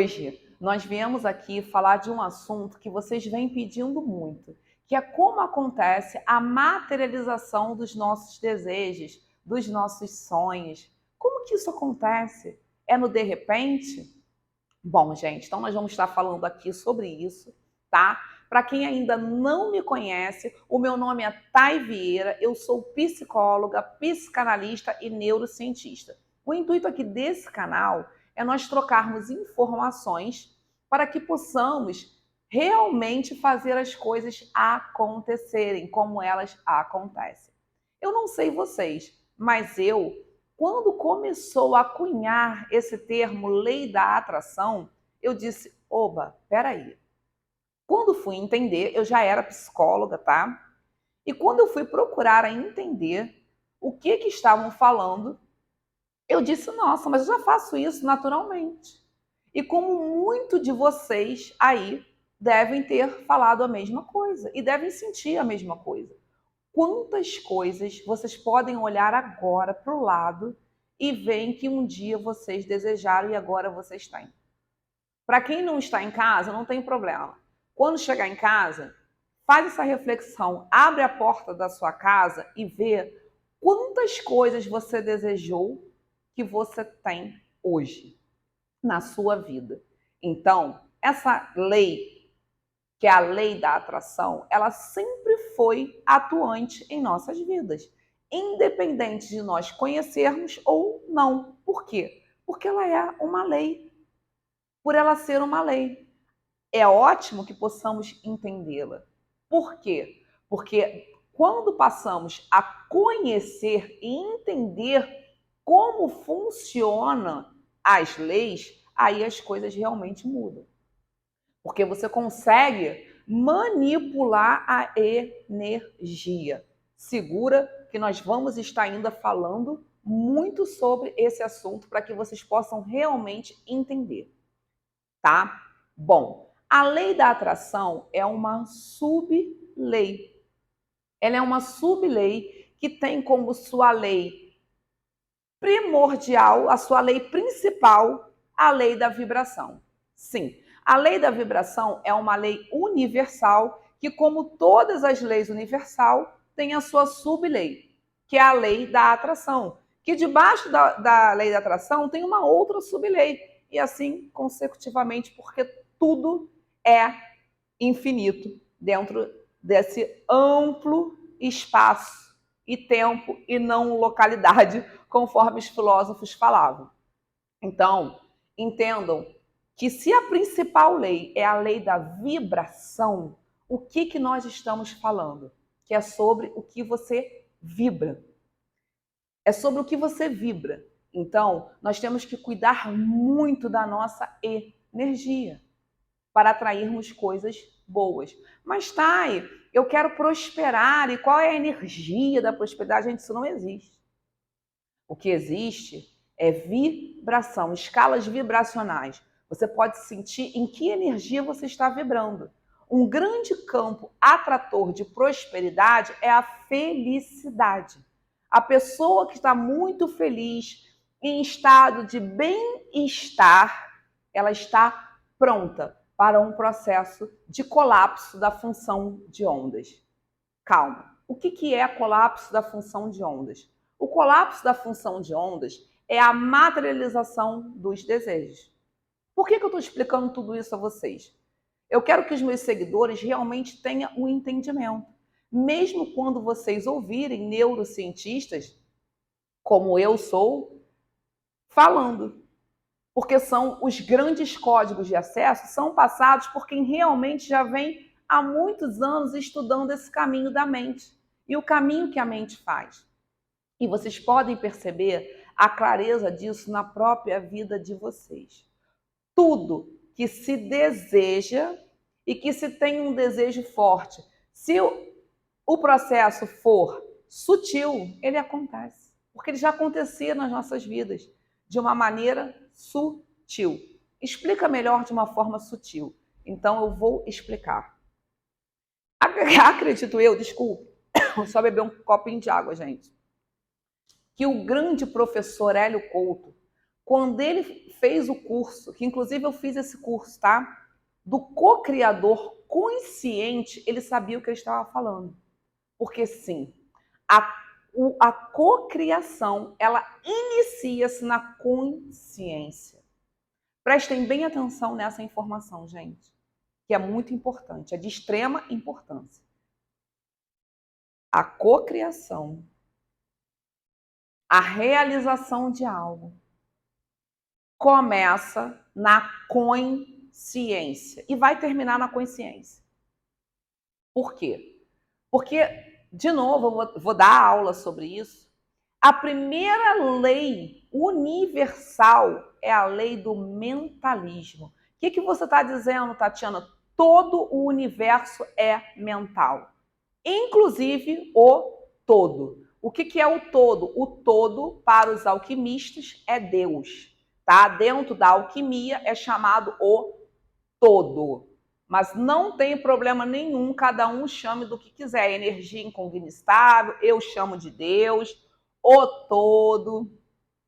Hoje nós viemos aqui falar de um assunto que vocês vêm pedindo muito, que é como acontece a materialização dos nossos desejos, dos nossos sonhos. Como que isso acontece? É no de repente? Bom, gente, então nós vamos estar falando aqui sobre isso, tá? Para quem ainda não me conhece, o meu nome é Thay Vieira, eu sou psicóloga, psicanalista e neurocientista. O intuito aqui desse canal é nós trocarmos informações para que possamos realmente fazer as coisas acontecerem como elas acontecem. Eu não sei vocês, mas quando começou a cunhar esse termo lei da atração, eu disse, oba, peraí. Quando fui entender, eu já era psicóloga, tá? E quando eu fui procurar a entender o que estavam falando, eu disse, nossa, mas eu já faço isso naturalmente. E como muito de vocês aí devem ter falado a mesma coisa e devem sentir a mesma coisa. Quantas coisas vocês podem olhar agora para o lado e veem que um dia vocês desejaram e agora vocês têm. Para quem não está em casa, não tem problema. Quando chegar em casa, faz essa reflexão, abre a porta da sua casa e vê quantas coisas você desejou que você tem hoje na sua vida. Então, essa lei, que é a lei da atração, ela sempre foi atuante em nossas vidas, independente de nós conhecermos ou não. Por quê? Porque ela é uma lei. Por ela ser uma lei, é ótimo que possamos entendê-la. Por quê? Porque quando passamos a conhecer e entender como funcionam as leis, aí as coisas realmente mudam. Porque você consegue manipular a energia. Segura que nós vamos estar ainda falando muito sobre esse assunto para que vocês possam realmente entender, tá? Bom, a lei da atração é uma sublei. Ela é uma sublei que tem como sua lei primordial, a sua lei principal, a lei da vibração. Sim, a lei da vibração é uma lei universal que, como todas as leis universal, tem a sua sublei, que é a lei da atração, que debaixo da lei da atração tem uma outra sublei, e assim consecutivamente, porque tudo é infinito dentro desse amplo espaço e tempo e não localidade, conforme os filósofos falavam. Então, entendam que se a principal lei é a lei da vibração, o que nós estamos falando? Que é sobre o que você vibra. É sobre o que você vibra. Então, nós temos que cuidar muito da nossa energia para atrairmos coisas boas. Mas, Thay, eu quero prosperar. E qual é a energia da prosperidade? Gente, isso não existe. O que existe é vibração, escalas vibracionais. Você pode sentir em que energia você está vibrando. Um grande campo atrator de prosperidade é a felicidade. A pessoa que está muito feliz, em estado de bem-estar, ela está pronta para um processo de colapso da função de ondas. Calma. O que é colapso da função de ondas? O colapso da função de ondas é a materialização dos desejos. Por que eu estou explicando tudo isso a vocês? Eu quero que os meus seguidores realmente tenham um entendimento. Mesmo quando vocês ouvirem neurocientistas, como eu sou, falando. Porque são os grandes códigos de acesso, são passados por quem realmente já vem há muitos anos estudando esse caminho da mente e o caminho que a mente faz. E vocês podem perceber a clareza disso na própria vida de vocês. Tudo que se deseja e que se tem um desejo forte, se o processo for sutil, ele acontece. Porque ele já acontecia nas nossas vidas de uma maneira sutil. Explica melhor de uma forma sutil. Então eu vou explicar. Acredito eu, desculpe, só beber um copinho de água, gente, que o grande professor Hélio Couto, quando ele fez o curso, que inclusive eu fiz esse curso, tá? Do co-criador consciente, ele sabia o que ele estava falando. Porque sim, a cocriação, ela inicia-se na consciência. Prestem bem atenção nessa informação, gente, que é muito importante, é de extrema importância. A cocriação, a realização de algo, começa na consciência e vai terminar na consciência. Por quê? Porque, de novo, eu vou dar aula sobre isso. A primeira lei universal é a lei do mentalismo. O que você está dizendo, Tatiana? Todo o universo é mental, inclusive o todo. O que é o todo? O todo, para os alquimistas, é Deus. Tá? Dentro da alquimia é chamado o todo. Mas não tem problema nenhum, cada um chame do que quiser. Energia incognostável, eu chamo de Deus, o todo,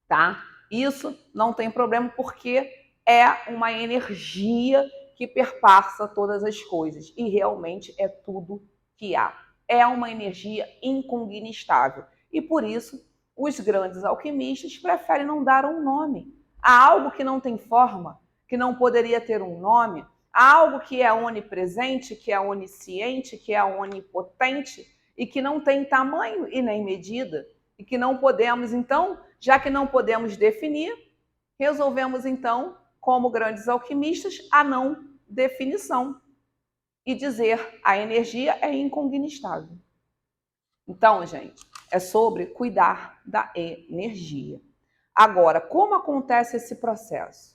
tá? Isso não tem problema porque é uma energia que perpassa todas as coisas e realmente é tudo que há. É uma energia incognostável e por isso os grandes alquimistas preferem não dar um nome a algo que não tem forma, que não poderia ter um nome, a algo que é onipresente, que é onisciente, que é onipotente e que não tem tamanho e nem medida e que não podemos, então, já que não podemos definir, resolvemos, então, como grandes alquimistas, a não definição e dizer a energia é incognostável. Então, gente, é sobre cuidar da energia. Agora, como acontece esse processo?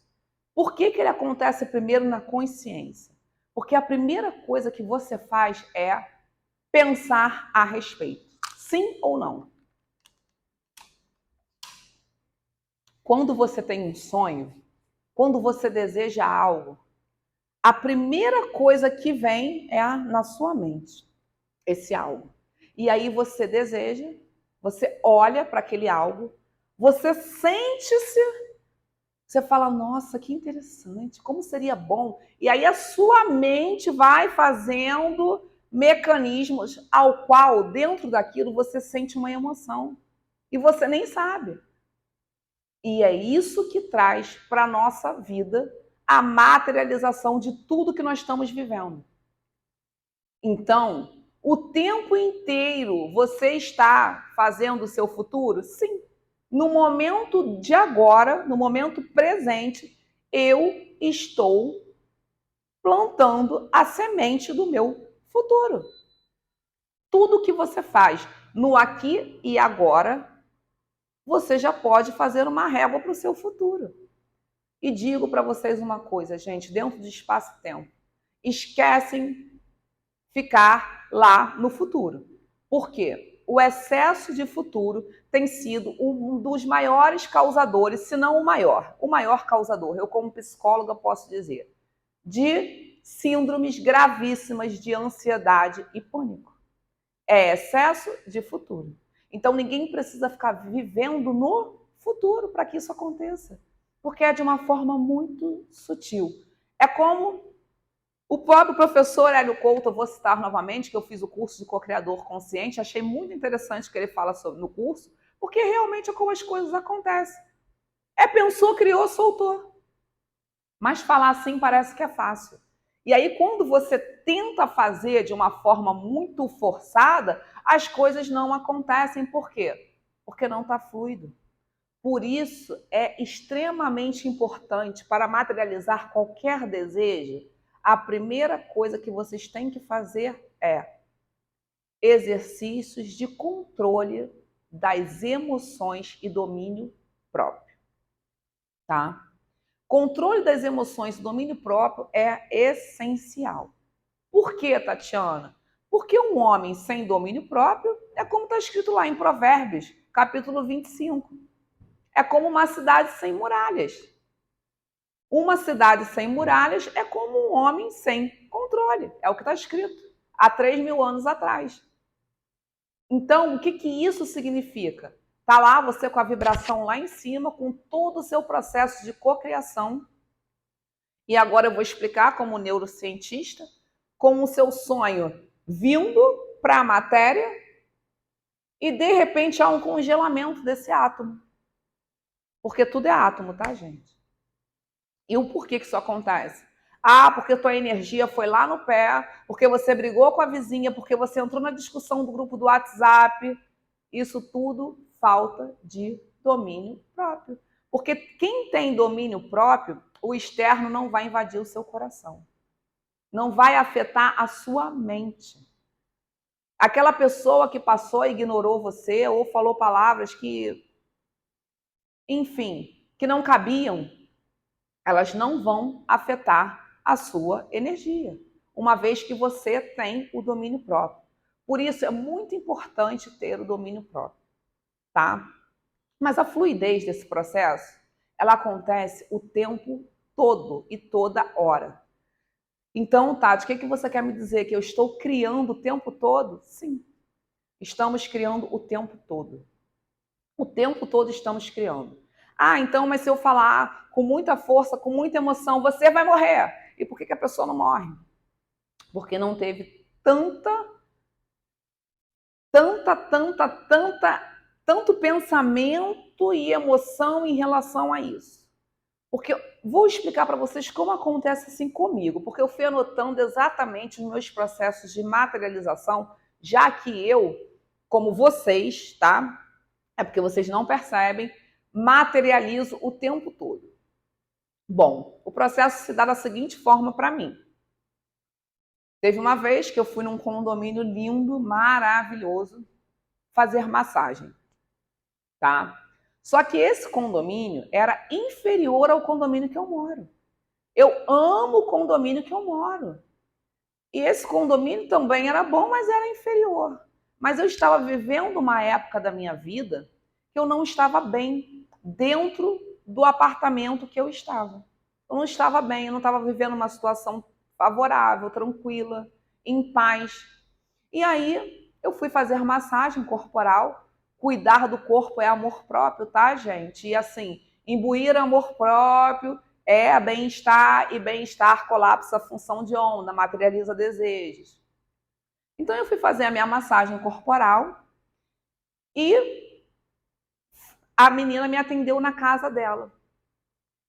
Por que ele acontece primeiro na consciência? Porque a primeira coisa que você faz é pensar a respeito. Sim ou não? Quando você tem um sonho, quando você deseja algo, a primeira coisa que vem é na sua mente, esse algo. E aí você deseja, você olha para aquele algo, você sente-se, você fala, nossa, que interessante, como seria bom. E aí a sua mente vai fazendo mecanismos ao qual, dentro daquilo, você sente uma emoção. E você nem sabe. E é isso que traz para a nossa vida a materialização de tudo que nós estamos vivendo. Então, o tempo inteiro você está fazendo o seu futuro? Sim. No momento de agora, no momento presente, eu estou plantando a semente do meu futuro. Tudo que você faz no aqui e agora, você já pode fazer uma régua para o seu futuro. E digo para vocês uma coisa, gente, dentro de espaço e tempo. Esquecem ficar lá no futuro. Por quê? O excesso de futuro tem sido um dos maiores causadores, se não o maior causador, eu como psicóloga posso dizer, de síndromes gravíssimas de ansiedade e pânico. É excesso de futuro. Então ninguém precisa ficar vivendo no futuro para que isso aconteça, porque é de uma forma muito sutil. É como o próprio professor Hélio Couto, eu vou citar novamente, que eu fiz o curso de co-criador consciente, achei muito interessante o que ele fala sobre no curso, porque realmente é como as coisas acontecem. Pensou, criou, soltou. Mas falar assim parece que é fácil. E aí, quando você tenta fazer de uma forma muito forçada, as coisas não acontecem. Por quê? Porque não está fluido. Por isso, é extremamente importante para materializar qualquer desejo, a primeira coisa que vocês têm que fazer é exercícios de controle das emoções e domínio próprio, tá? Controle das emoções e domínio próprio é essencial. Por quê, Tatiana? Porque um homem sem domínio próprio é como está escrito lá em Provérbios, capítulo 25. É como uma cidade sem muralhas. Uma cidade sem muralhas é como um homem sem controle. É o que está escrito há 3.000 anos atrás. Então, o que isso significa? Tá lá você com a vibração lá em cima, com todo o seu processo de cocriação. E agora eu vou explicar como neurocientista, com o seu sonho vindo para a matéria e de repente há um congelamento desse átomo. Porque tudo é átomo, tá, gente? E o porquê que isso acontece? Ah, porque tua energia foi lá no pé, porque você brigou com a vizinha, porque você entrou na discussão do grupo do WhatsApp. Isso tudo falta de domínio próprio. Porque quem tem domínio próprio, o externo não vai invadir o seu coração. Não vai afetar a sua mente. Aquela pessoa que passou e ignorou você ou falou palavras que, enfim, que não cabiam, elas não vão afetar a sua energia, uma vez que você tem o domínio próprio. Por isso é muito importante ter o domínio próprio, tá? Mas a fluidez desse processo, ela acontece o tempo todo e toda hora. Então, Tati, o que você quer me dizer? Que eu estou criando o tempo todo? Sim, estamos criando o tempo todo. O tempo todo estamos criando. Ah, então, mas se eu falar com muita força, com muita emoção, você vai morrer. E por que a pessoa não morre? Porque não teve tanto pensamento e emoção em relação a isso. Porque vou explicar para vocês como acontece assim comigo, porque eu fui anotando exatamente os meus processos de materialização, já que eu, como vocês, tá? É porque vocês não percebem, materializo o tempo todo. Bom, o processo se dá da seguinte forma para mim. Teve uma vez que eu fui num condomínio lindo, maravilhoso, fazer massagem, tá? Só que esse condomínio era inferior ao condomínio que eu moro. Eu amo o condomínio que eu moro. E esse condomínio também era bom, mas era inferior. Mas eu estava vivendo uma época da minha vida que eu não estava bem dentro do apartamento que eu estava. Eu não estava bem, eu não estava vivendo uma situação favorável, tranquila, em paz. E aí eu fui fazer massagem corporal. Cuidar do corpo é amor próprio, tá, gente? E assim, imbuir amor próprio é bem-estar, e bem-estar colapsa a função de onda, materializa desejos. Então eu fui fazer a minha massagem corporal e a menina me atendeu na casa dela,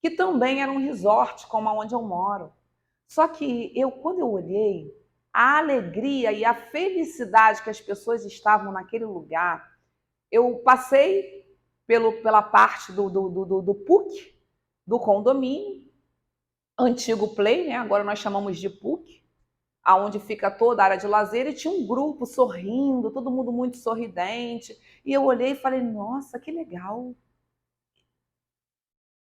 que também era um resort como onde eu moro. Só que quando eu olhei, a alegria e a felicidade que as pessoas estavam naquele lugar, eu passei pela parte do PUC, do condomínio, antigo Play, né? Agora nós chamamos de PUC, aonde fica toda a área de lazer, e tinha um grupo sorrindo, todo mundo muito sorridente. E eu olhei e falei, nossa, que legal.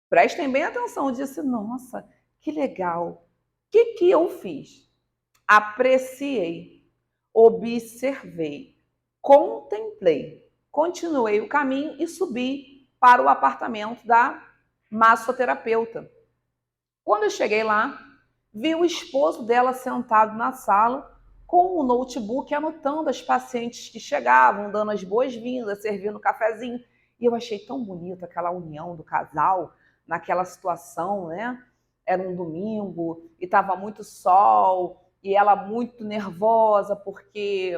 Prestem bem atenção, eu disse, nossa, que legal. O que eu fiz? Apreciei, observei, contemplei, continuei o caminho e subi para o apartamento da massoterapeuta. Quando eu cheguei lá, vi o esposo dela sentado na sala com o notebook anotando as pacientes que chegavam, dando as boas-vindas, servindo cafezinho. E eu achei tão bonita aquela união do casal naquela situação, né? Era um domingo e estava muito sol e ela muito nervosa porque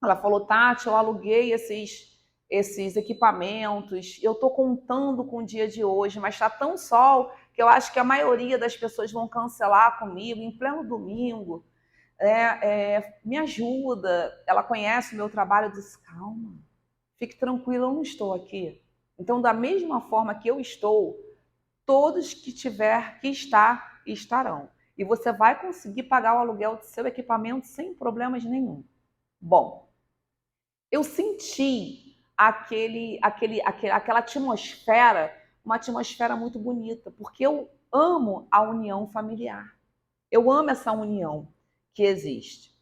ela falou, Tati, eu aluguei esses equipamentos, eu estou contando com o dia de hoje, mas está tão sol que eu acho que a maioria das pessoas vão cancelar comigo em pleno domingo. Me ajuda. Ela conhece o meu trabalho, eu disse, calma, fique tranquila, eu não estou aqui. Então, da mesma forma que eu estou, todos que tiver que estar, estarão. E você vai conseguir pagar o aluguel do seu equipamento sem problemas nenhum. Bom, eu senti aquela atmosfera, uma atmosfera muito bonita, porque eu amo a união familiar. Eu amo essa união que existe.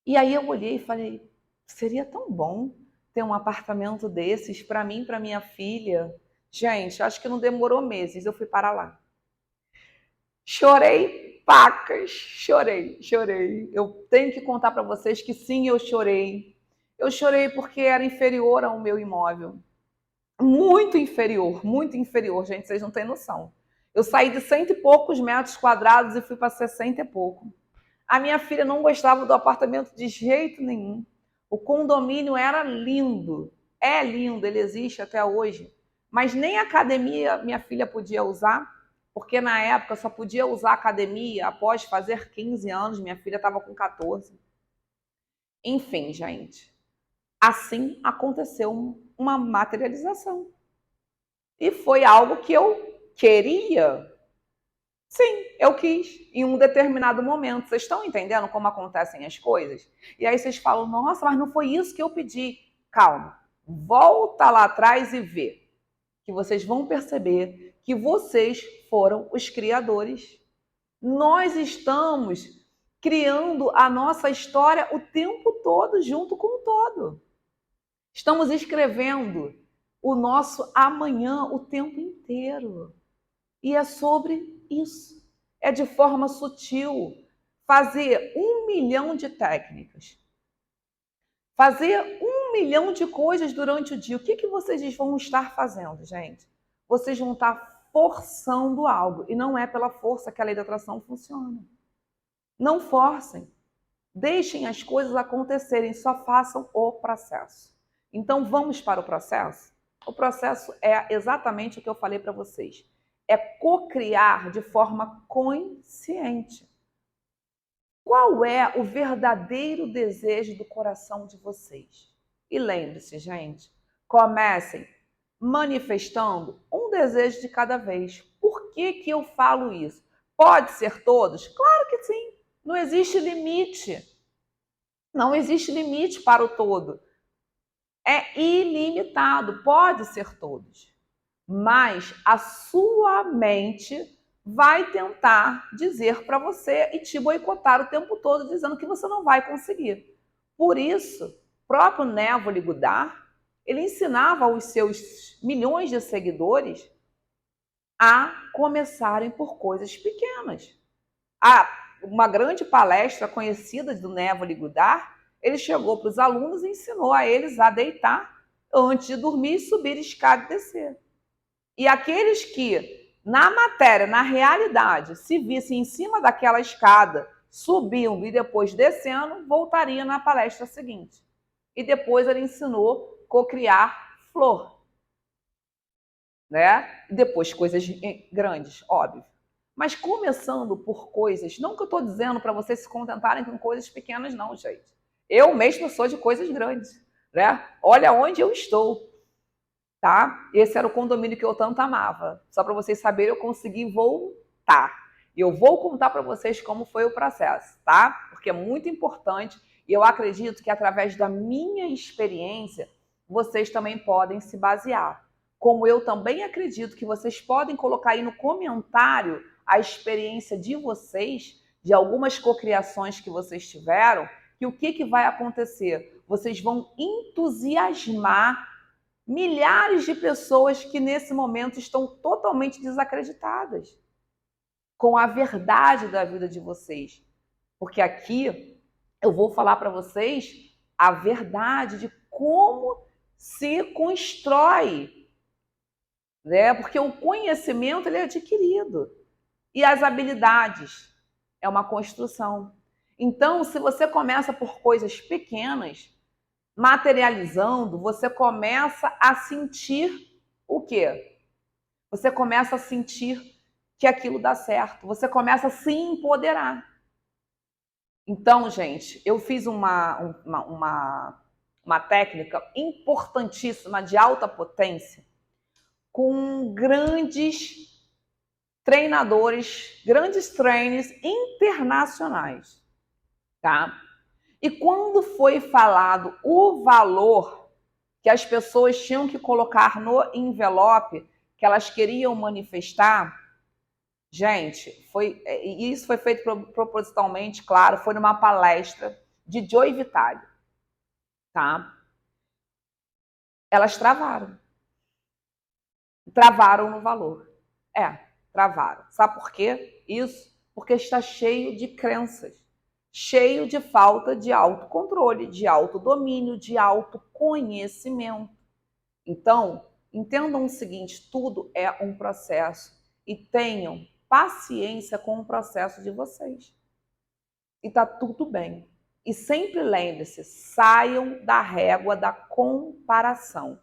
E aí eu olhei e falei, seria tão bom ter um apartamento desses para mim, para minha filha. Gente, acho que não demorou meses, eu fui para lá. Chorei pacas, chorei. Eu tenho que contar para vocês que sim, eu chorei. Eu chorei porque era inferior ao meu imóvel. muito inferior, gente, vocês não têm noção. Eu saí de 100 e poucos metros quadrados e fui para 60 e pouco. A minha filha não gostava do apartamento de jeito nenhum. O condomínio era lindo, é lindo, ele existe até hoje. Mas nem a academia minha filha podia usar, porque na época só podia usar academia após fazer 15 anos, minha filha estava com 14. Enfim, gente, assim aconteceu uma materialização. E foi algo que eu queria. Sim, eu quis em um determinado momento. Vocês estão entendendo como acontecem as coisas? E aí vocês falam, nossa, mas não foi isso que eu pedi. Calma, volta lá atrás e vê. Que vocês vão perceber que vocês foram os criadores. Nós estamos criando a nossa história o tempo todo, junto com o todo. Estamos escrevendo o nosso amanhã o tempo inteiro. E é sobre isso. É de forma sutil. Fazer 1 milhão de técnicas. Fazer 1 milhão de coisas durante o dia. O que vocês vão estar fazendo, gente? Vocês vão estar forçando algo. E não é pela força que a lei da atração funciona. Não forcem. Deixem as coisas acontecerem. Só façam o processo. Então, vamos para o processo? O processo é exatamente o que eu falei para vocês. É co-criar de forma consciente. Qual é o verdadeiro desejo do coração de vocês? E lembre-se, gente, comecem manifestando um desejo de cada vez. Por que eu falo isso? Pode ser todos? Claro que sim. Não existe limite. Não existe limite para o todo. É ilimitado, pode ser todos. Mas a sua mente vai tentar dizer para você e te boicotar o tempo todo, dizendo que você não vai conseguir. Por isso, o próprio Neville Goddard, ele ensinava aos seus milhões de seguidores a começarem por coisas pequenas. Uma grande palestra conhecida do Neville Goddard, ele chegou para os alunos e ensinou a eles a deitar antes de dormir e subir escada e descer. E aqueles que, na matéria, na realidade, se vissem em cima daquela escada, subindo e depois descendo, voltariam na palestra seguinte. E depois ele ensinou a cocriar flor. Né? E depois coisas grandes, óbvio. Mas começando por coisas, não que eu estou dizendo para vocês se contentarem com coisas pequenas, não, gente. Eu mesmo sou de coisas grandes. Né? Olha onde eu estou. Tá? Esse era o condomínio que eu tanto amava. Só para vocês saberem, eu consegui voltar. E eu vou contar para vocês como foi o processo, tá? Porque é muito importante e eu acredito que através da minha experiência, vocês também podem se basear. Como eu também acredito que vocês podem colocar aí no comentário a experiência de vocês, de algumas cocriações que vocês tiveram, que o que vai acontecer? Vocês vão entusiasmar milhares de pessoas que nesse momento estão totalmente desacreditadas com a verdade da vida de vocês. Porque aqui eu vou falar para vocês a verdade de como se constrói, né? Porque o conhecimento ele é adquirido e as habilidades é uma construção. Então, se você começa por coisas pequenas, materializando, você começa a sentir o quê? Você começa a sentir que aquilo dá certo. Você começa a se empoderar. Então, gente, eu fiz uma técnica importantíssima de alta potência com grandes treinadores, grandes trainers internacionais, tá? E quando foi falado o valor que as pessoas tinham que colocar no envelope que elas queriam manifestar, gente, isso foi feito propositalmente, claro, foi numa palestra de Joy Vitale, tá? Elas travaram. Travaram no valor. Travaram. Sabe por quê? Isso porque está cheio de crenças. Cheio de falta de autocontrole, de autodomínio, de autoconhecimento. Então, Entendam o seguinte, tudo é um processo e tenham paciência com o processo de vocês. E tá tudo bem. E sempre lembre-se, saiam da régua da comparação.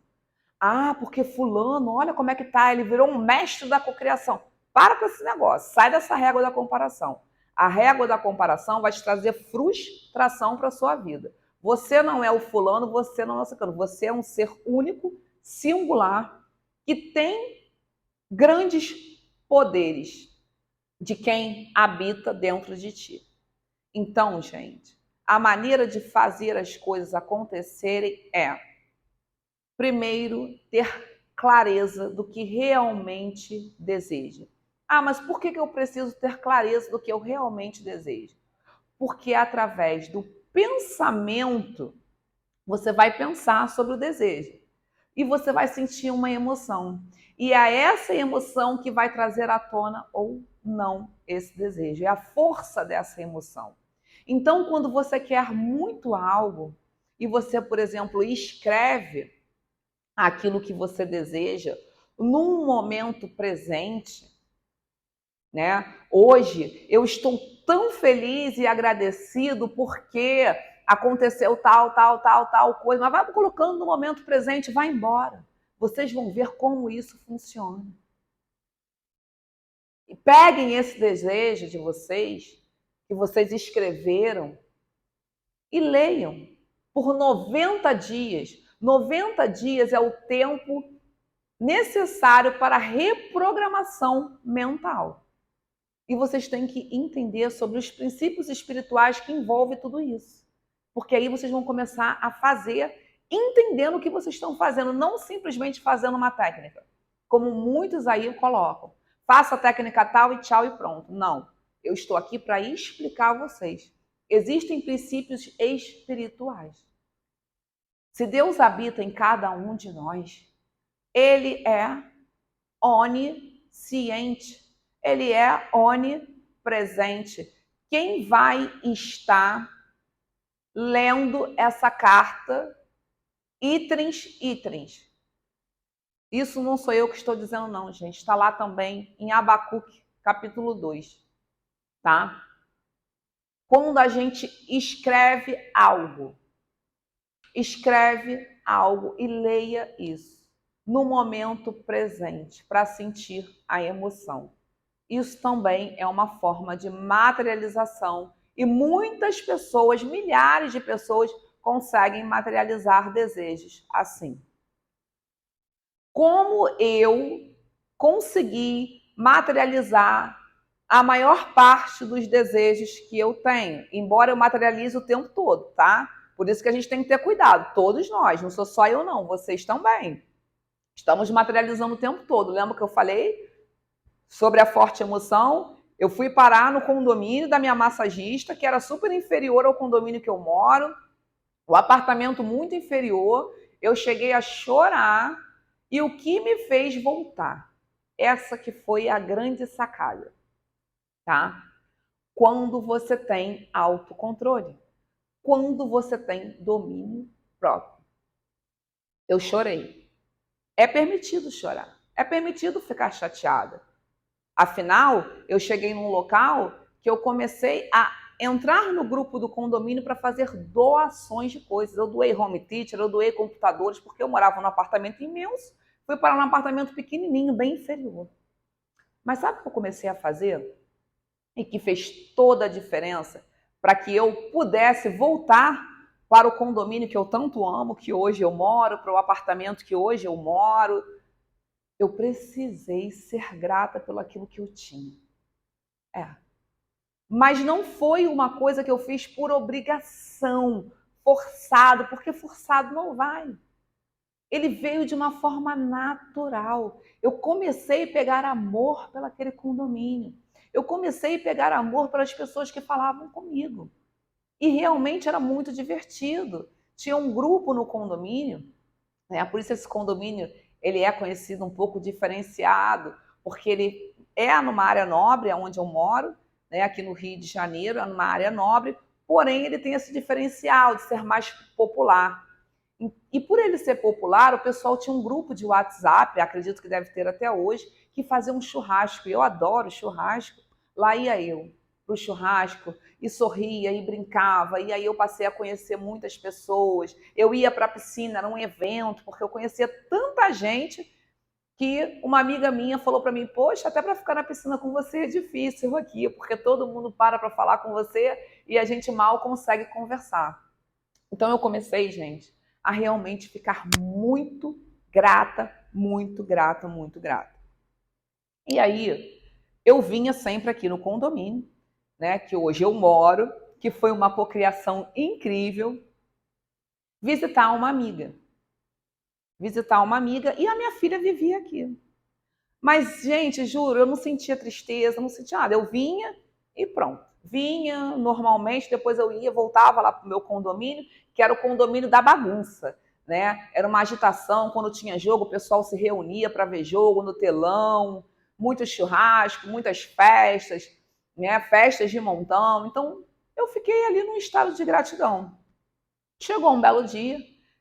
Ah, porque fulano, olha como é que tá, ele virou um mestre da cocriação. Para com esse negócio, sai dessa régua da comparação. A régua da comparação vai te trazer frustração para a sua vida. Você não é o fulano, você não é o ciclano. Você é um ser único, singular, que tem grandes poderes de quem habita dentro de ti. Então, gente, a maneira de fazer as coisas acontecerem é, primeiro, ter clareza do que realmente deseja. Ah, mas por que eu preciso ter clareza do que eu realmente desejo? Porque através do pensamento, você vai pensar sobre o desejo. E você vai sentir uma emoção. E é essa emoção que vai trazer à tona ou não esse desejo. É a força dessa emoção. Então, quando você quer muito algo e você, por exemplo, escreve aquilo que você deseja num momento presente, né? Hoje eu estou tão feliz e agradecido porque aconteceu tal coisa, mas vai colocando no momento presente, vai embora. Vocês vão ver como isso funciona. E peguem esse desejo de vocês, que vocês escreveram, e leiam por 90 dias. 90 dias é o tempo necessário para a reprogramação mental. E vocês têm que entender sobre os princípios espirituais que envolvem tudo isso. Porque aí vocês vão começar a fazer entendendo o que vocês estão fazendo, não simplesmente fazendo uma técnica, como muitos aí colocam. Faça a técnica tal e tchau e pronto. Não, eu estou aqui para explicar a vocês. Existem princípios espirituais. Se Deus habita em cada um de nós, Ele é onisciente, Ele é onipresente. Quem vai estar lendo essa carta itrens? Isso não sou eu que estou dizendo não, gente. Está lá também em Abacuque, capítulo 2, tá? Quando a gente escreve algo e leia isso no momento presente para sentir a emoção. Isso também é uma forma de materialização e muitas pessoas, milhares de pessoas, conseguem materializar desejos assim. Como eu consegui materializar a maior parte dos desejos que eu tenho, embora eu materialize o tempo todo, tá? Por isso que a gente tem que ter cuidado, todos nós, não sou só eu não, vocês também. Estamos materializando o tempo todo. Lembra que eu falei sobre a forte emoção? Eu fui parar no condomínio da minha massagista, que era super inferior ao condomínio que eu moro, o apartamento muito inferior. Eu cheguei a chorar e o que me fez voltar? Essa que foi a grande sacada, tá? Quando você tem autocontrole, quando você tem domínio próprio. Eu chorei. É permitido chorar, é permitido ficar chateada. Afinal, eu cheguei num local que eu comecei a entrar no grupo do condomínio para fazer doações de coisas. Eu doei home theater, eu doei computadores, porque eu morava num apartamento imenso, fui para um apartamento pequenininho, bem inferior. Mas sabe o que eu comecei a fazer? E que fez toda a diferença para que eu pudesse voltar para o condomínio que eu tanto amo, que hoje eu moro, para o apartamento que hoje eu moro. Eu precisei ser grata pelo aquilo que eu tinha. Mas não foi uma coisa que eu fiz por obrigação, forçado, porque forçado não vai. Ele veio de uma forma natural. Eu comecei a pegar amor pelaquele condomínio. Eu comecei a pegar amor pelas pessoas que falavam comigo. E realmente era muito divertido. Tinha um grupo no condomínio, né? Por isso esse condomínio ele é conhecido um pouco diferenciado, porque ele é numa área nobre, onde eu moro, né? Aqui no Rio de Janeiro, é numa área nobre, porém ele tem esse diferencial de ser mais popular. E por ele ser popular, o pessoal tinha um grupo de WhatsApp, acredito que deve ter até hoje, que fazia um churrasco. E eu adoro churrasco. Lá ia eu para o churrasco e sorria e brincava. E aí eu passei a conhecer muitas pessoas. Eu ia para a piscina, era um evento, porque eu conhecia tanta gente que uma amiga minha falou para mim: poxa, até para ficar na piscina com você é difícil aqui, porque todo mundo para falar com você e a gente mal consegue conversar. Então eu comecei, gente, a realmente ficar muito grata, muito grata, muito grata. E aí eu vinha sempre aqui no condomínio, né, que hoje eu moro, que foi uma cocriação incrível, visitar uma amiga. Visitar uma amiga e a minha filha vivia aqui. Mas, gente, juro, eu não sentia tristeza, não sentia nada. Eu vinha e pronto. Vinha normalmente, depois eu ia, voltava lá para o meu condomínio, que era o condomínio da bagunça, né? Era uma agitação, quando tinha jogo, o pessoal se reunia para ver jogo no telão, muito churrasco, muitas festas, né? Festas de montão. Então, eu fiquei ali num estado de gratidão. Chegou um belo dia,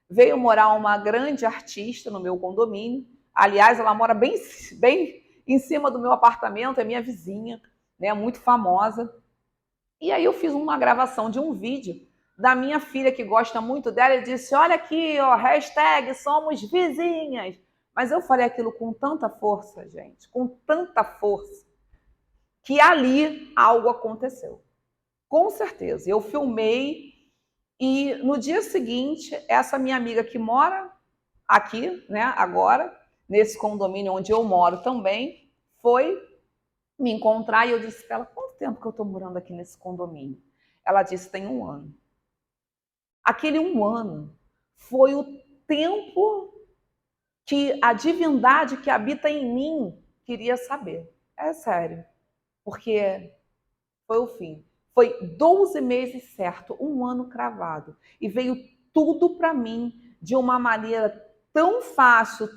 veio morar uma grande artista no meu condomínio. Aliás, ela mora bem em cima do meu apartamento, é minha vizinha, né, muito famosa. E aí eu fiz uma gravação de um vídeo da minha filha, que gosta muito dela, e disse: olha aqui, ó, hashtag somos vizinhas. Mas eu falei aquilo com tanta força, gente, com tanta força, que ali algo aconteceu. Com certeza. Eu filmei e no dia seguinte, essa minha amiga que mora aqui, né, agora, nesse condomínio onde eu moro também, foi me encontrar e eu disse para ela: quanto tempo que eu estou morando aqui nesse condomínio? Ela disse: tem 1 ano. Aquele 1 ano foi o tempo que a divindade que habita em mim queria saber. É sério. Porque foi o fim. Foi 12 meses certo, 1 ano cravado. E veio tudo para mim de uma maneira tão fácil,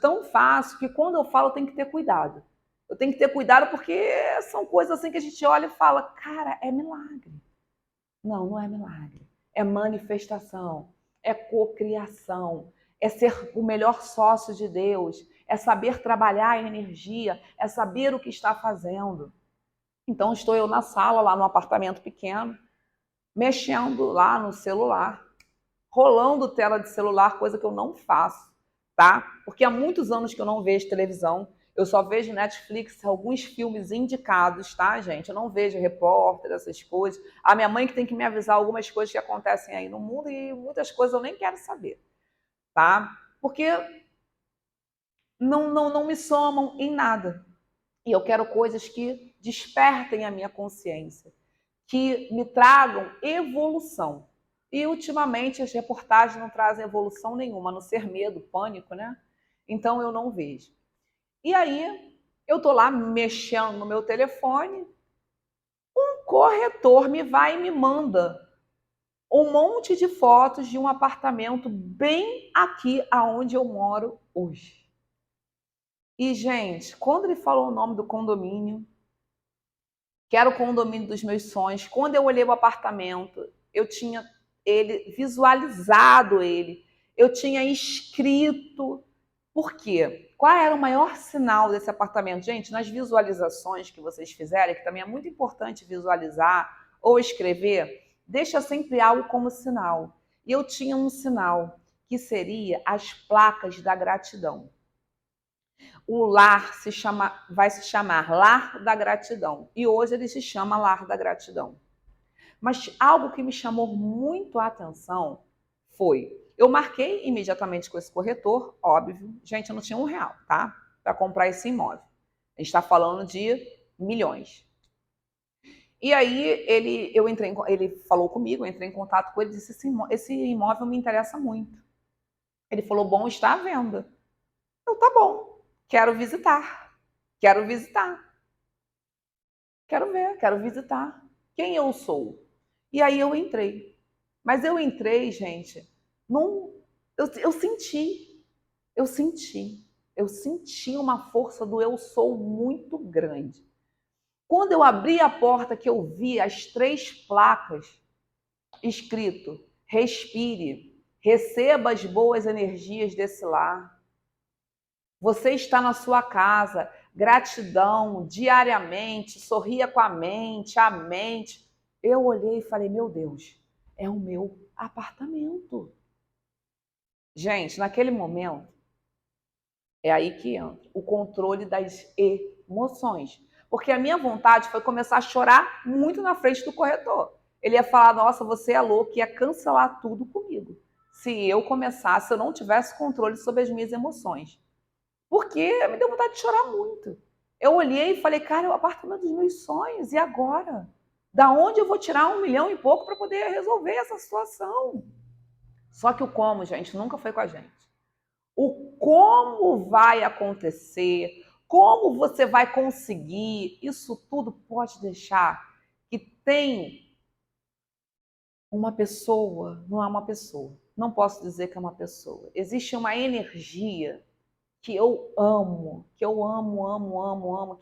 que quando eu falo eu tenho que ter cuidado. Eu tenho que ter cuidado porque são coisas assim que a gente olha e fala: cara, é milagre. Não, não é milagre. É manifestação, é cocriação, é ser o melhor sócio de Deus, é saber trabalhar a energia, é saber o que está fazendo. Então estou eu na sala, lá no apartamento pequeno, mexendo lá no celular, rolando tela de celular, coisa que eu não faço, tá? Porque há muitos anos que eu não vejo televisão, eu só vejo Netflix, alguns filmes indicados, tá, gente? Eu não vejo Repórter, essas coisas. A minha mãe que tem que me avisar algumas coisas que acontecem aí no mundo e muitas coisas eu nem quero saber, tá? Porque não me somam em nada. E eu quero coisas que despertem a minha consciência, que me tragam evolução. E ultimamente as reportagens não trazem evolução nenhuma, a não ser medo, pânico, né? Então eu não vejo. E aí eu tô lá mexendo no meu telefone, um corretor me vai e me manda um monte de fotos de um apartamento bem aqui aonde eu moro hoje. E, gente, quando ele falou o nome do condomínio, que era o condomínio dos meus sonhos, quando eu olhei o apartamento, eu tinha ele visualizado ele, eu tinha escrito. Por quê? Qual era o maior sinal desse apartamento? Gente, nas visualizações que vocês fizerem, que também é muito importante visualizar ou escrever, deixa sempre algo como sinal. E eu tinha um sinal, que seria as placas da gratidão. O lar vai se chamar Lar da Gratidão. E hoje ele se chama Lar da Gratidão. Mas algo que me chamou muito a atenção foi: eu marquei imediatamente com esse corretor, óbvio. Gente, eu não tinha R$1, tá? Para comprar esse imóvel. A gente está falando de milhões. E aí ele falou comigo, eu entrei em contato com ele e disse: esse imóvel me interessa muito. Ele falou: bom, está à venda. Eu: tá bom, quero visitar. Quero visitar. Quero ver, quero visitar. Quem eu sou? E aí eu entrei. Mas eu entrei, gente, num. Eu senti. Eu senti. Eu senti uma força do eu sou muito grande. Quando eu abri a porta, que eu vi as 3 placas escrito: respire, Receba as boas energias desse lar. Você está na sua casa, gratidão diariamente, sorria com a mente. Eu olhei e falei, meu Deus, é o meu apartamento. Gente, naquele momento, é aí que entra o controle das emoções. Porque a minha vontade foi começar a chorar muito na frente do corretor. Ele ia falar, nossa, você é louco, ia cancelar tudo comigo. Se eu começasse, se eu não tivesse controle sobre as minhas emoções. Porque me deu vontade de chorar muito. Eu olhei e falei, cara, é o apartamento dos meus sonhos, e agora? Da onde eu vou tirar 1 milhão e pouco para poder resolver essa situação? Só que o como, gente, nunca foi com a gente. O como vai acontecer, como você vai conseguir, isso tudo pode deixar que tem uma pessoa, não é uma pessoa, não posso dizer que é uma pessoa. Existe uma energia que eu amo, que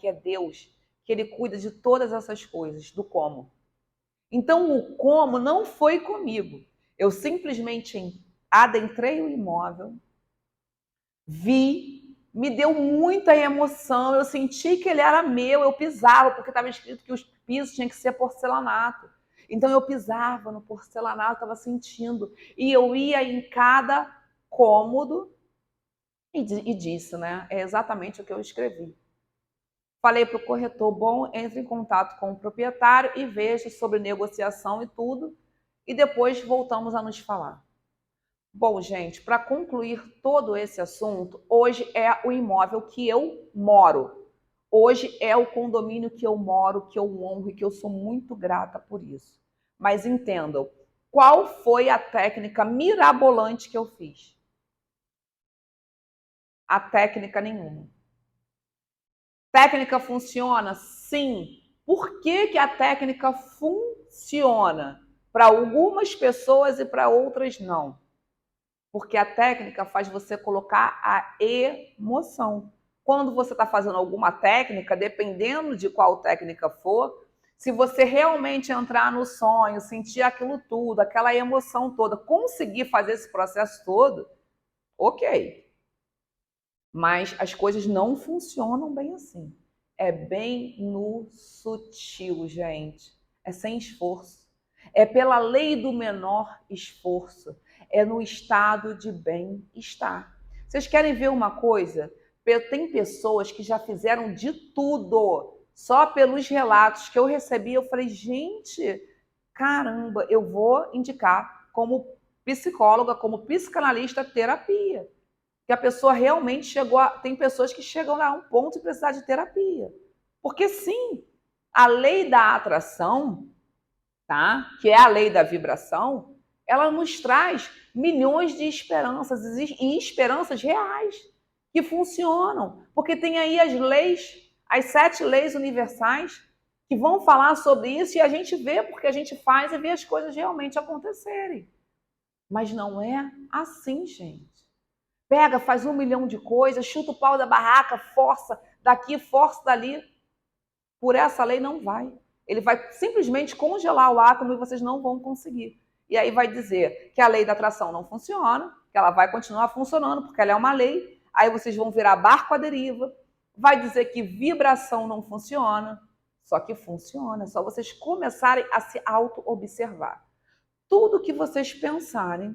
é Deus, que Ele cuida de todas essas coisas, do como. Então, o como não foi comigo. Eu simplesmente adentrei o imóvel, vi, me deu muita emoção, eu senti que ele era meu, eu pisava, porque estava escrito que os pisos tinham que ser porcelanato. Então eu pisava no porcelanato, estava sentindo. E eu ia em cada cômodo e disse, né? É exatamente o que eu escrevi. Falei para o corretor, bom, entre em contato com o proprietário e veja sobre negociação e tudo, e depois voltamos a nos falar. Bom, gente, para concluir todo esse assunto, hoje é o imóvel que eu moro. Hoje é o condomínio que eu moro, que eu honro e que eu sou muito grata por isso. Mas entendam, qual foi a técnica mirabolante que eu fiz? A técnica nenhuma. Técnica funciona? Sim. Por que, que a técnica funciona? Para algumas pessoas e para outras não. Porque a técnica faz você colocar a emoção. Quando você está fazendo alguma técnica, dependendo de qual técnica for, se você realmente entrar no sonho, sentir aquilo tudo, aquela emoção toda, conseguir fazer esse processo todo, ok. Mas as coisas não funcionam bem assim. É bem no sutil, gente. É sem esforço. É pela lei do menor esforço. É no estado de bem-estar. Vocês querem ver uma coisa? Tem pessoas que já fizeram de tudo. Só pelos relatos que eu recebi, eu falei, gente, caramba, eu vou indicar como psicóloga, como psicanalista, terapia. Que a pessoa realmente chegou a... Tem pessoas que chegam a um ponto de precisar de terapia. Porque sim, a lei da atração, tá? Que é a lei da vibração, ela nos traz milhões de esperanças e esperanças reais que funcionam. Porque tem aí as leis, as 7 leis universais que vão falar sobre isso e a gente vê porque a gente faz e vê as coisas realmente acontecerem. Mas não é assim, gente. Pega, faz 1 milhão de coisas, chuta o pau da barraca, força daqui, força dali. Por essa lei não vai. Ele vai simplesmente congelar o átomo e vocês não vão conseguir. E aí vai dizer que a lei da atração não funciona, que ela vai continuar funcionando, porque ela é uma lei. Aí vocês vão virar barco à deriva. Vai dizer que vibração não funciona. Só que funciona, é só vocês começarem a se auto-observar. Tudo que vocês pensarem,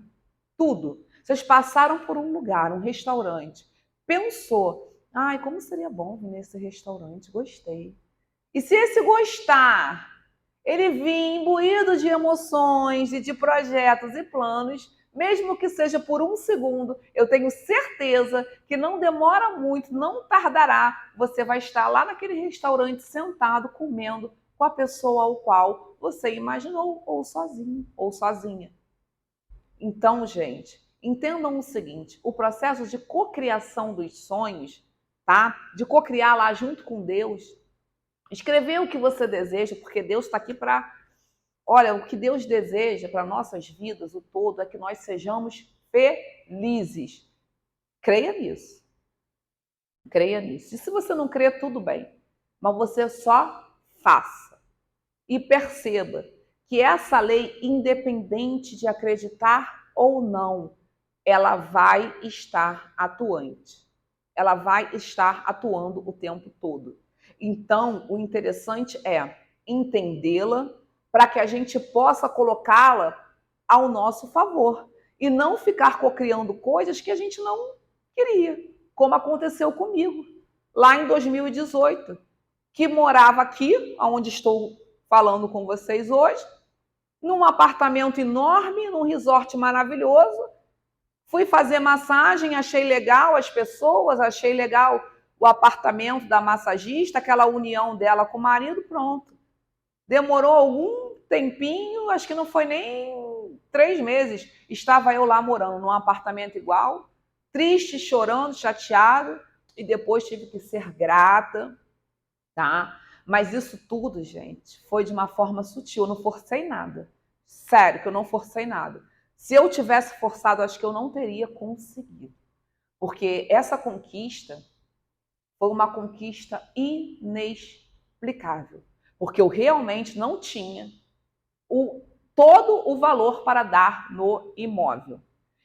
tudo. Vocês passaram por um lugar, um restaurante, pensou, ai, como seria bom vir nesse restaurante, gostei. E se esse gostar, ele vir imbuído de emoções e de projetos e planos, mesmo que seja por 1 segundo, eu tenho certeza que não demora muito, não tardará, você vai estar lá naquele restaurante sentado, comendo com a pessoa ao qual você imaginou, ou sozinho, ou sozinha. Então, gente, entendam o seguinte, o processo de cocriação dos sonhos, tá? De cocriar lá junto com Deus, escrever o que você deseja, porque Deus está aqui para... Olha, o que Deus deseja para nossas vidas, o todo, é que nós sejamos felizes. Creia nisso. Creia nisso. E se você não crê, tudo bem. Mas você só faça. E perceba que essa lei, independente de acreditar ou não, ela vai estar atuante. Ela vai estar atuando o tempo todo. Então, o interessante é entendê-la para que a gente possa colocá-la ao nosso favor e não ficar cocriando coisas que a gente não queria, como aconteceu comigo lá em 2018, que morava aqui, onde estou falando com vocês hoje, num apartamento enorme, num resort maravilhoso. Fui fazer massagem, achei legal as pessoas, achei legal o apartamento da massagista, aquela união dela com o marido, pronto. Demorou algum tempinho, acho que não foi nem 3 meses, estava eu lá morando num apartamento igual, triste, chorando, chateado, e depois tive que ser grata, tá? Mas isso tudo, gente, foi de uma forma sutil, eu não forcei nada. Sério, que eu não forcei nada. Se eu tivesse forçado, acho que eu não teria conseguido. Porque essa conquista foi uma conquista inexplicável. Porque eu realmente não tinha todo o valor para dar no imóvel.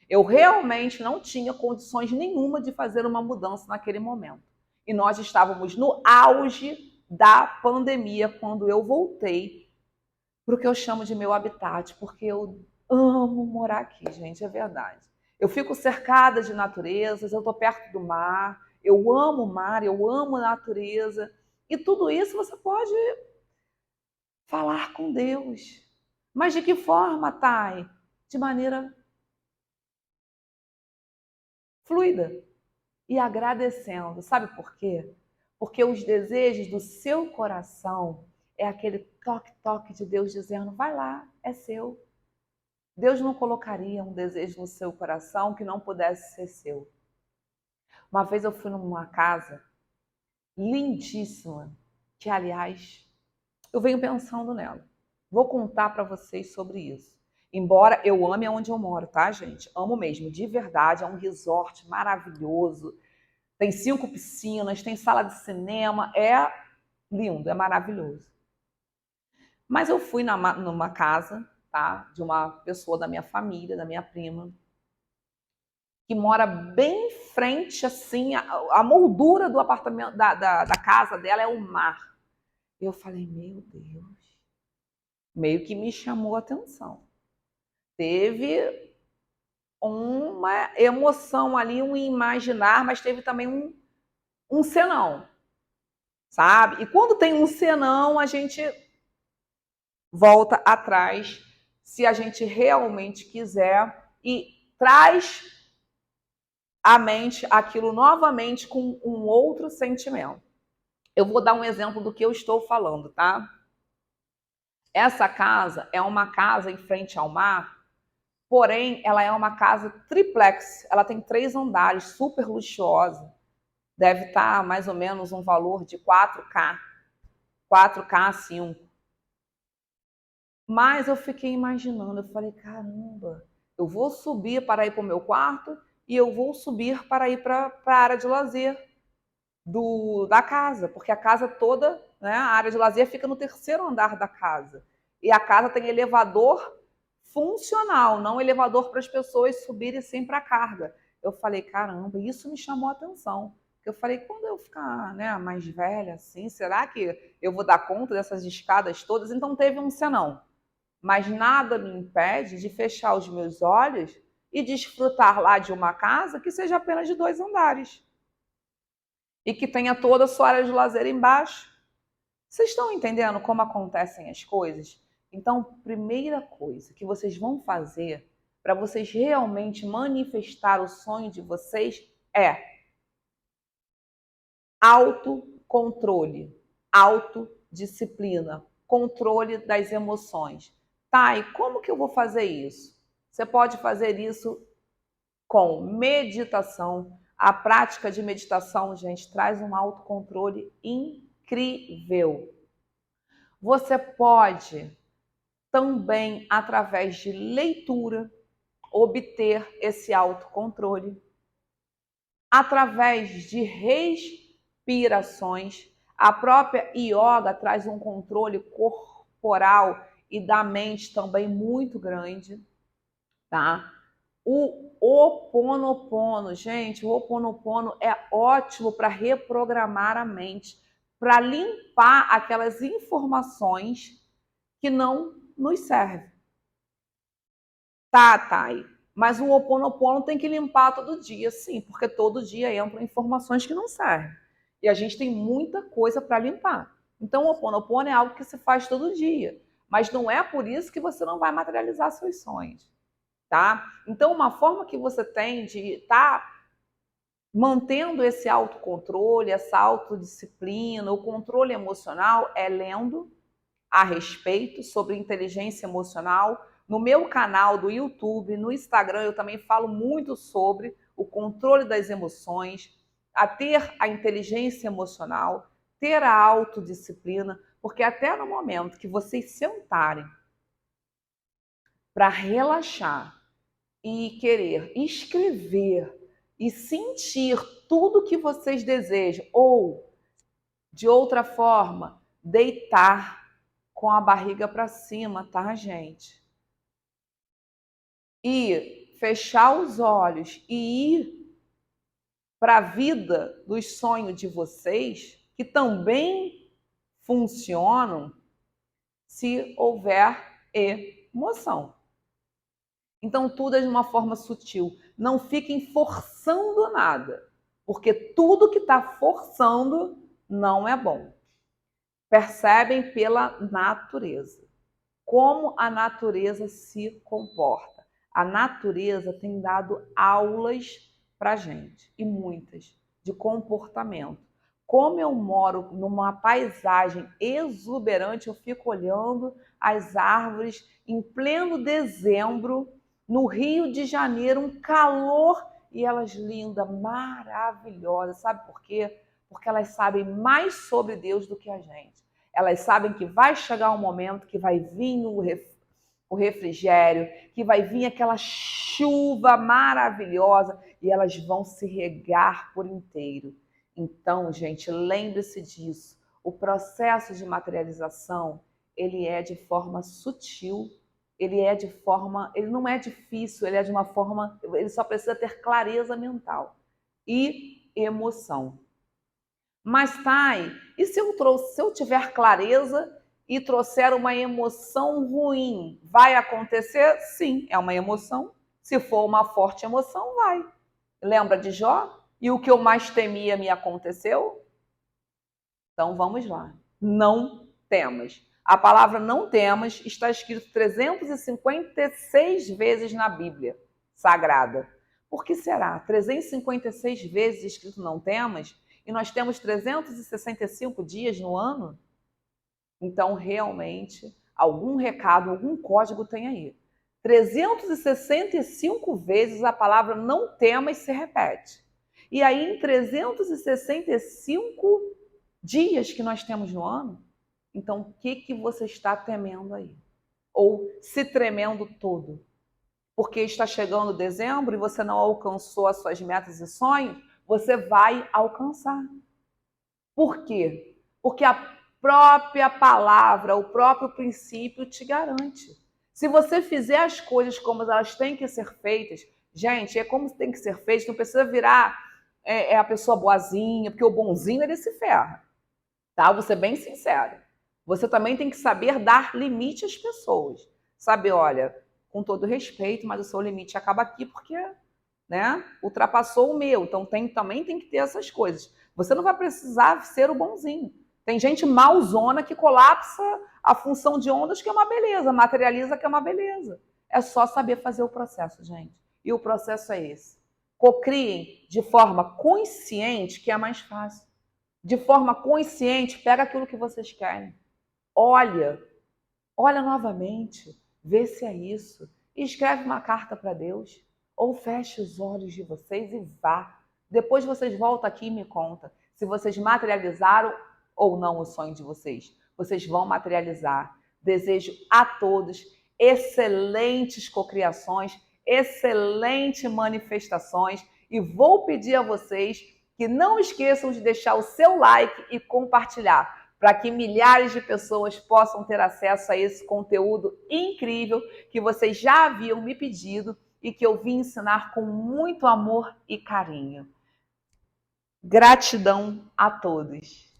Eu realmente não tinha condições nenhuma de fazer uma mudança naquele momento. E nós estávamos no auge da pandemia quando eu voltei para o que eu chamo de meu habitat, porque eu amo morar aqui, gente, é verdade. Eu fico cercada de naturezas, eu estou perto do mar, eu amo o mar, eu amo a natureza. E tudo isso você pode falar com Deus. Mas de que forma, Thay? De maneira fluida e agradecendo. Sabe por quê? Porque os desejos do seu coração é aquele toque-toque de Deus dizendo: vai lá, é seu. Deus não colocaria um desejo no seu coração que não pudesse ser seu. Uma vez eu fui numa casa lindíssima, que aliás, eu venho pensando nela. Vou contar para vocês sobre isso. Embora eu ame onde eu moro, tá, gente? Amo mesmo, de verdade. É um resort maravilhoso. Tem 5 piscinas, tem sala de cinema. É lindo, é maravilhoso. Mas eu fui numa casa, tá? De uma pessoa da minha família, da minha prima, que mora bem em frente, assim, a moldura do apartamento, da casa dela é o mar. Eu falei, meu Deus, meio que me chamou a atenção. Teve uma emoção ali, um imaginar, mas teve também um senão, sabe? E quando tem um senão, a gente volta atrás, se a gente realmente quiser, e traz à mente aquilo novamente com um outro sentimento. Eu vou dar um exemplo do que eu estou falando, tá? Essa casa é uma casa em frente ao mar, porém ela é uma casa triplex. Ela tem 3 andares, super luxuosa. Deve estar mais ou menos um valor de 4K, 4K, 5. Mas eu fiquei imaginando, eu falei, caramba, eu vou subir para ir para o meu quarto e eu vou subir para ir para a área de lazer da casa, porque a casa toda, né, a área de lazer fica no 3º andar da casa. E a casa tem elevador funcional, não elevador para as pessoas subirem sem para carga. Eu falei, caramba, isso me chamou a atenção. Eu falei, quando eu ficar, né, mais velha assim, será que eu vou dar conta dessas escadas todas? Então teve um senão. Mas nada me impede de fechar os meus olhos e desfrutar lá de uma casa que seja apenas de 2 andares e que tenha toda a sua área de lazer embaixo. Vocês estão entendendo como acontecem as coisas? Então, primeira coisa que vocês vão fazer para vocês realmente manifestar o sonho de vocês é autocontrole, autodisciplina, controle das emoções. Tá, e como que eu vou fazer isso? Você pode fazer isso com meditação. A prática de meditação, gente, traz um autocontrole incrível. Você pode também, através de leitura, obter esse autocontrole. Através de respirações, a própria yoga traz um controle corporal e da mente também muito grande, tá? O Ho'oponopono, gente, o Ho'oponopono é ótimo para reprogramar a mente, para limpar aquelas informações que não nos servem. Tá, Thay, mas o Ho'oponopono tem que limpar todo dia, sim, porque todo dia entram informações que não servem. E a gente tem muita coisa para limpar. Então, o Ho'oponopono é algo que se faz todo dia, mas não é por isso que você não vai materializar seus sonhos, tá? Então, uma forma que você tem de estar mantendo esse autocontrole, essa autodisciplina, o controle emocional é lendo a respeito sobre inteligência emocional. No meu canal do YouTube, no Instagram, eu também falo muito sobre o controle das emoções, a ter a inteligência emocional, ter a autodisciplina, porque até no momento que vocês sentarem para relaxar e querer escrever e sentir tudo que vocês desejam, ou de outra forma, deitar com a barriga para cima, tá, gente? E fechar os olhos e ir para a vida dos sonhos de vocês, que também funcionam se houver emoção. Então, tudo é de uma forma sutil. Não fiquem forçando nada, porque tudo que está forçando não é bom. Percebem pela natureza. Como a natureza se comporta. A natureza tem dado aulas para a gente, e muitas, de comportamento. Como eu moro numa paisagem exuberante, eu fico olhando as árvores em pleno dezembro, no Rio de Janeiro, um calor, e elas lindas, maravilhosas. Sabe por quê? Porque elas sabem mais sobre Deus do que a gente. Elas sabem que vai chegar um momento que vai vir o refrigério, que vai vir aquela chuva maravilhosa e elas vão se regar por inteiro. Então, gente, lembre-se disso. O processo de materialização, ele é de forma sutil, ele não é difícil, ele é de uma forma, ele só precisa ter clareza mental e emoção. Mas, Thay, e se eu tiver clareza e trouxer uma emoção ruim, vai acontecer? Sim, é uma emoção. Se for uma forte emoção, vai. Lembra de Jó? E o que eu mais temia me aconteceu? Então vamos lá. Não temas. A palavra não temas está escrito 356 vezes na Bíblia Sagrada. Por que será? 356 vezes escrito não temas e nós temos 365 dias no ano? Então, realmente, algum recado, algum código tem aí. 365 vezes a palavra não temas se repete. E aí, em 365 dias que nós temos no ano, então o que você está temendo aí? Ou se tremendo todo? Porque está chegando dezembro e você não alcançou as suas metas e sonhos, você vai alcançar. Por quê? Porque a própria palavra, o próprio princípio te garante. Se você fizer as coisas como elas têm que ser feitas, gente, é como tem que ser feito, não precisa virar a pessoa boazinha, porque o bonzinho ele se ferra. Tá? Vou ser bem sincero. Você também tem que saber dar limite às pessoas. Saber, olha, com todo respeito, mas o seu limite acaba aqui porque, né, ultrapassou o meu. Então também tem que ter essas coisas. Você não vai precisar ser o bonzinho. Tem gente malzona que colapsa a função de ondas, que é uma beleza, materializa, que é uma beleza. É só saber fazer o processo, gente. E o processo é esse. Cocriem de forma consciente, que é mais fácil. De forma consciente, pega aquilo que vocês querem. Olha novamente, vê se é isso. E escreve uma carta para Deus. Ou feche os olhos de vocês e vá. Depois vocês voltam aqui e me contam se vocês materializaram ou não o sonho de vocês. Vocês vão materializar. Desejo a todos excelentes cocriações, excelentes manifestações e vou pedir a vocês que não esqueçam de deixar o seu like e compartilhar, para que milhares de pessoas possam ter acesso a esse conteúdo incrível que vocês já haviam me pedido e que eu vim ensinar com muito amor e carinho. Gratidão a todos.